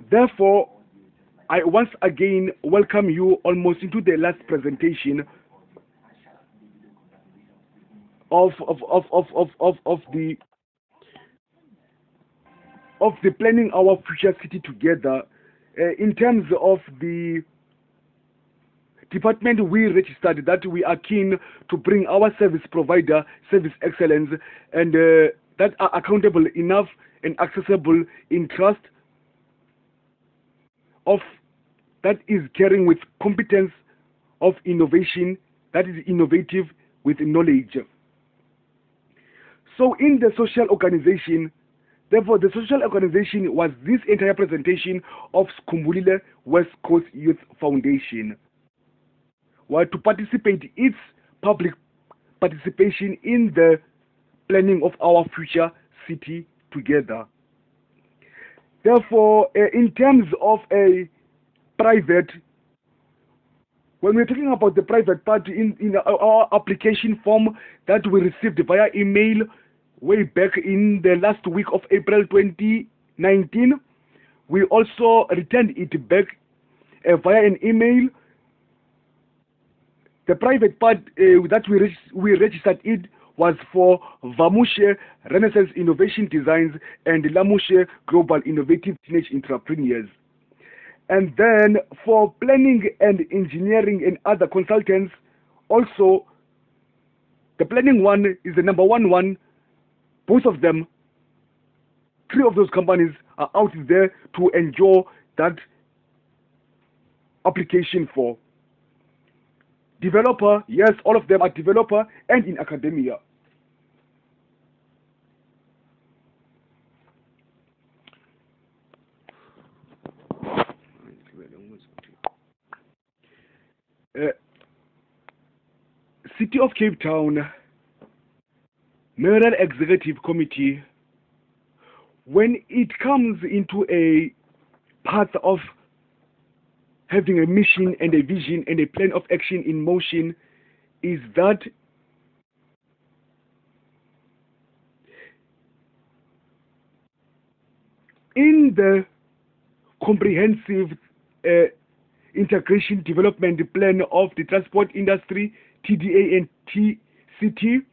Therefore, I once again welcome you almost into the last presentation of the planning our future city together. In terms of the department, we registered that we are keen to bring our service provider service excellence and that are accountable enough and accessible in trust of that is carrying with competence of innovation, that is innovative with knowledge. So in the social organization, therefore the social organization was this entire presentation of Skumbulile West Coast Youth Foundation, were to participate its public participation in the planning of our future city together. Therefore, in terms of a private, when we're talking about the private part in our application form that we received via email way back in the last week of April 2019, we also returned it back via an email. The private part that we registered it was for Vamushe Renaissance Innovation Designs and Lamushe Global Innovative Teenage Entrepreneurs. And then for planning and engineering and other consultants, also the planning one is the number one. Both of them, three of those companies are out there to enjoy that application for. Developer, yes, all of them are developer and in academia. City of Cape Town Mayoral Executive Committee, when it comes into a path of having a mission and a vision and a plan of action in motion, is that in the comprehensive integration development plan of the transport industry, TDA and TCT,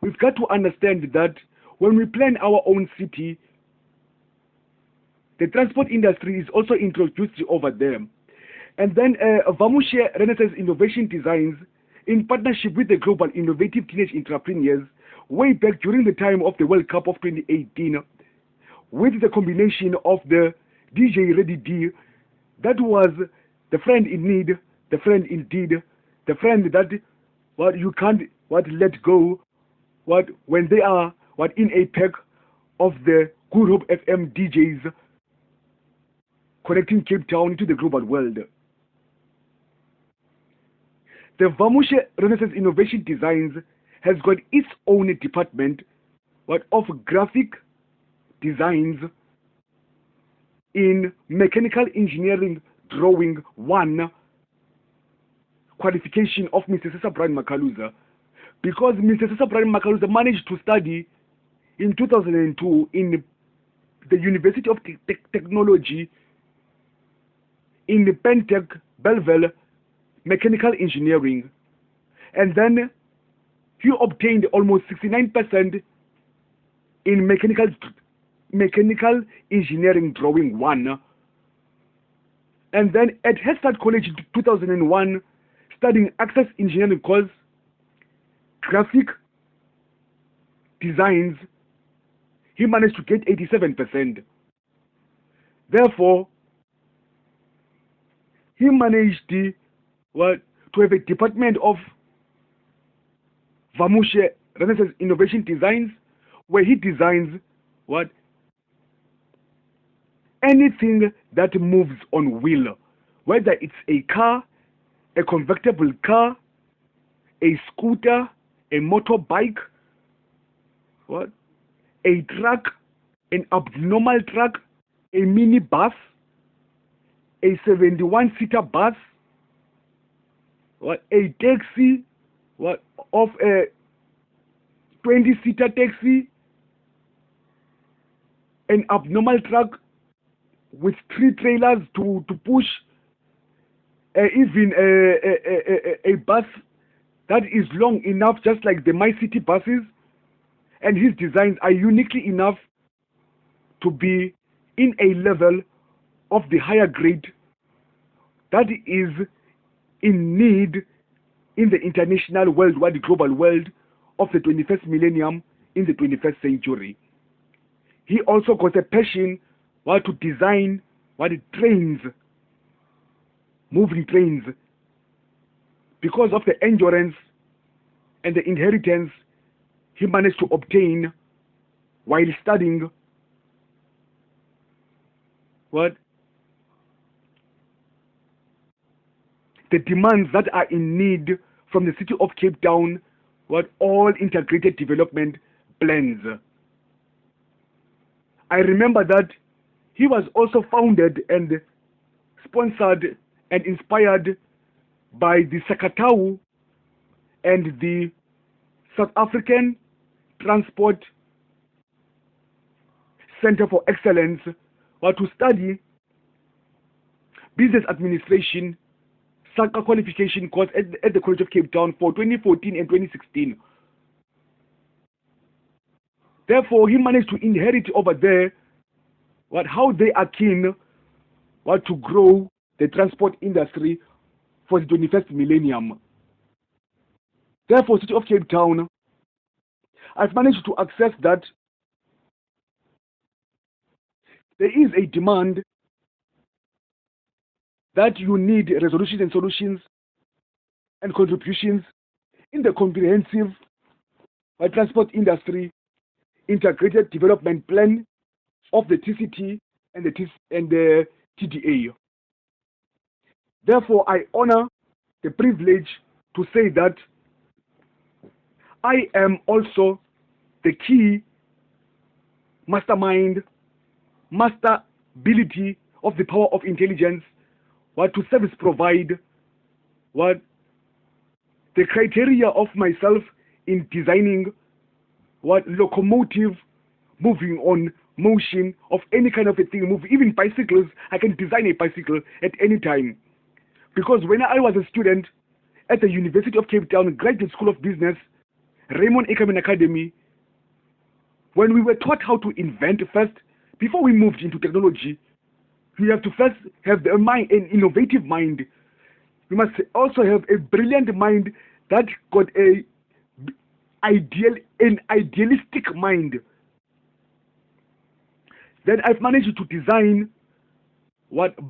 we've got to understand that when we plan our own city, the transport industry is also introduced over there. And then Vamushe Renaissance Innovation Designs, in partnership with the Global Innovative Teenage Entrepreneurs, way back during the time of the World Cup of 2018, with the combination of the DJ Ready D, that was the friend in need, the friend indeed, the friend that what you can't let go, what when they are in a pack of the Good Hope FM DJs connecting Cape Town to the global world. The Vamushe Renaissance Innovation Designs has got its own department of graphic designs in mechanical engineering drawing 1 qualification of Mr. Cesar Brian Makaluza, because Mr. Cesar Brian Makaluza managed to study in 2002 in the University of Technology in the Pentec Belleville mechanical engineering, and then he obtained almost 69% in mechanical engineering drawing 1, and then at Head Start College in 2001 studying access engineering course, graphic designs, he managed to get 87%. Therefore, he managed to have a department of Vamushe Renaissance Innovation Designs, where he designs anything that moves on wheel, whether it's a car, a convertible car, a scooter, a motorbike, a truck, an abnormal truck, a mini bus, a 71-seater bus, a taxi, of a 20-seater taxi, an abnormal truck with 3 trailers to push, even a bus that is long enough, just like the My City buses, and his designs are uniquely enough to be in a level of the higher grade that is in need in the international worldwide global world of the 21st millennium in the 21st century. He also got a passion to design trains, moving trains, because of the endurance and the inheritance he managed to obtain while studying the demands that are in need from the city of Cape Town, all integrated development plans. I remember that he was also founded and sponsored and inspired by the Sakatau and the South African Transport Center for Excellence to study business administration SACA qualification course at the College of Cape Town for 2014 and 2016. Therefore, he managed to inherit over there how they are keen to grow the transport industry for the 21st millennium. Therefore, City of Cape Town, I've managed to access that there is a demand that you need resolutions and solutions and contributions in the comprehensive transport industry integrated development plan of the TCT and the TDA. Therefore, I honor the privilege to say that I am also the key mastermind, master ability of the power of intelligence to service provide the criteria of myself in designing locomotive moving on motion of any kind of a thing, move even bicycles. I can design a bicycle at any time, because when I was a student at the University of Cape Town Graduate School of Business, Raymond Ackerman Academy, when we were taught how to invent first, before we moved into technology, we have to first have the mind, an innovative mind. We must also have a brilliant mind that got an idealistic mind. Then I've managed to design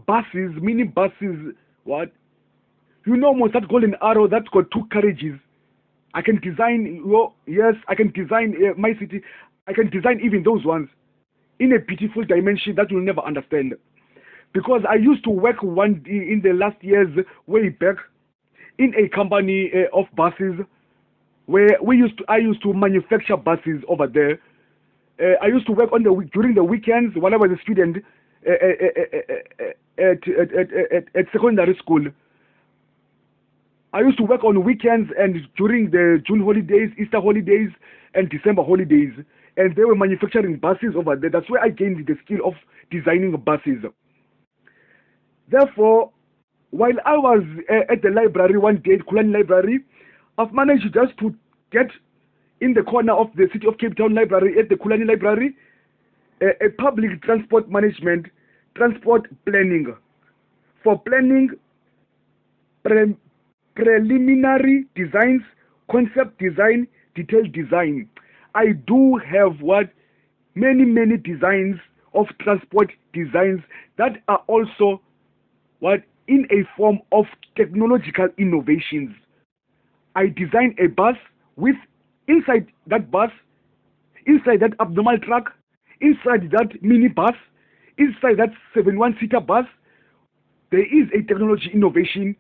buses, mini buses, most that golden arrow that's got 2 carriages. I can design, I can design My City. I can design even those ones in a beautiful dimension that you'll never understand. Because I used to work in the last years, way back, in a company of buses, where I used to manufacture buses over there. I used to work during the weekends when I was a student at secondary school. I used to work on weekends and during the June holidays, Easter holidays, and December holidays, and they were manufacturing buses over there. That's where I gained the skill of designing buses. Therefore, while I was at the library one day, Kulani Library, I've managed just to get in the corner of the City of Cape Town Library, at the Kulani Library, a public transport management, transport planning. For planning, preliminary designs, concept design, detailed design. I do have many designs of transport designs that are also in a form of technological innovations. I design a bus with inside that bus, inside that abnormal truck, inside that mini bus, inside that 7-1-seater bus, there is a technology innovation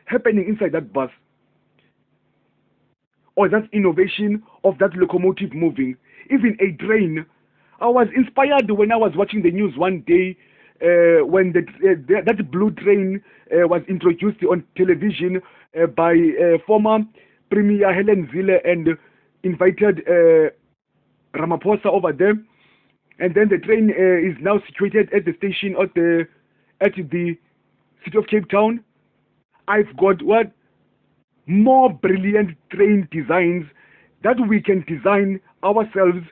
happening inside that bus, or that innovation of that locomotive moving. Even a train. I was inspired when I was watching the news one day when that blue train was introduced on television by former Premier Helen Zille and invited Ramaphosa over there, and then the train is now situated at the station at the city of Cape Town. I've got what more brilliant train designs that we can design ourselves,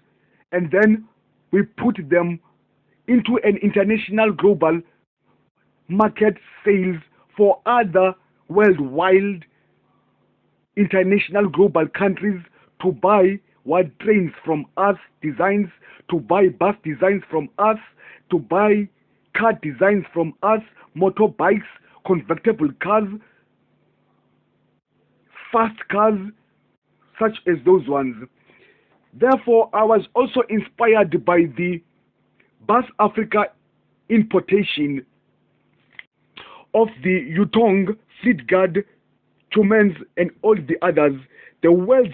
and then we put them into an international global market sales for other worldwide international global countries to buy what trains from us, designs, to buy bus designs from us, to buy car designs from us, motorbikes, convertible cars, fast cars, such as those ones. Therefore, I was also inspired by the Bus Africa importation of the Yutong, Fleetguard, Chumens, and all the others, the world's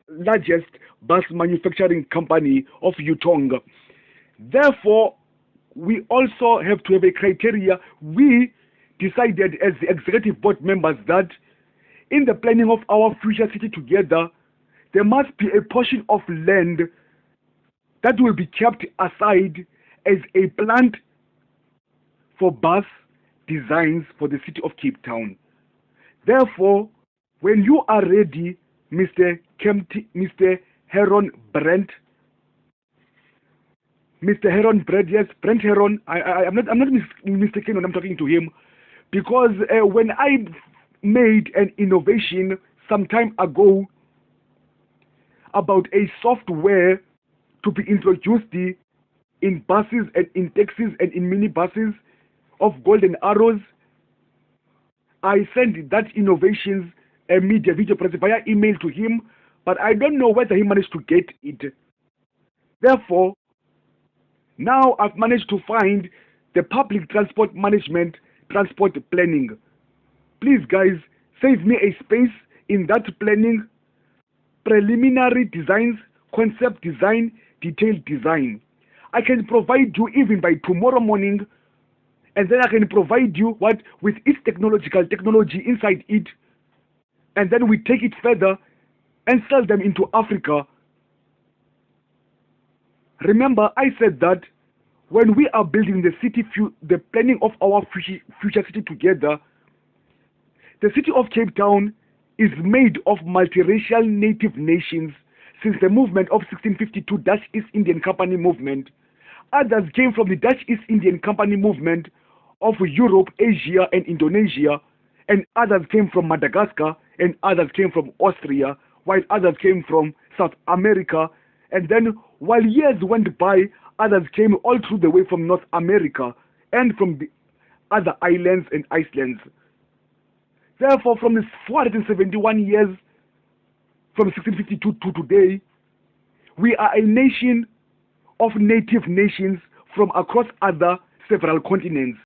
largest bus manufacturing company of Yutong. Therefore, we also have to have a criteria. We decided as the executive board members that in the planning of our future city together, there must be a portion of land that will be kept aside as a plant for bus designs for the city of Cape Town. Therefore, when you are ready, Mr. Heron Brent, Mr. Heron Brent, yes, Brent Heron, I'm not mistaken when I'm talking to him, because when I made an innovation some time ago about a software to be introduced in buses and in taxis and in minibuses of golden arrows, I sent that innovations a media video present via email to him, but I don't know whether he managed to get it. Therefore, now I've managed to find the public transport management, transport planning. Please guys, save me a space in that planning, preliminary designs, concept design, detailed design. I can provide you even by tomorrow morning, and then I can provide you what with its technology inside it, and then we take it further and sell them into Africa. Remember, I said that when we are building the city, the planning of our future city together, the city of Cape Town is made of multiracial native nations since the movement of 1652 Dutch East Indian Company movement. Others came from the Dutch East Indian Company movement of Europe, Asia, and Indonesia, and others came from Madagascar, and others came from Austria, while others came from South America, and then while years went by, others came all through the way from North America and from the other islands and Icelands. Therefore, from these 471 years, from 1652 to today, we are a nation of native nations from across other several continents.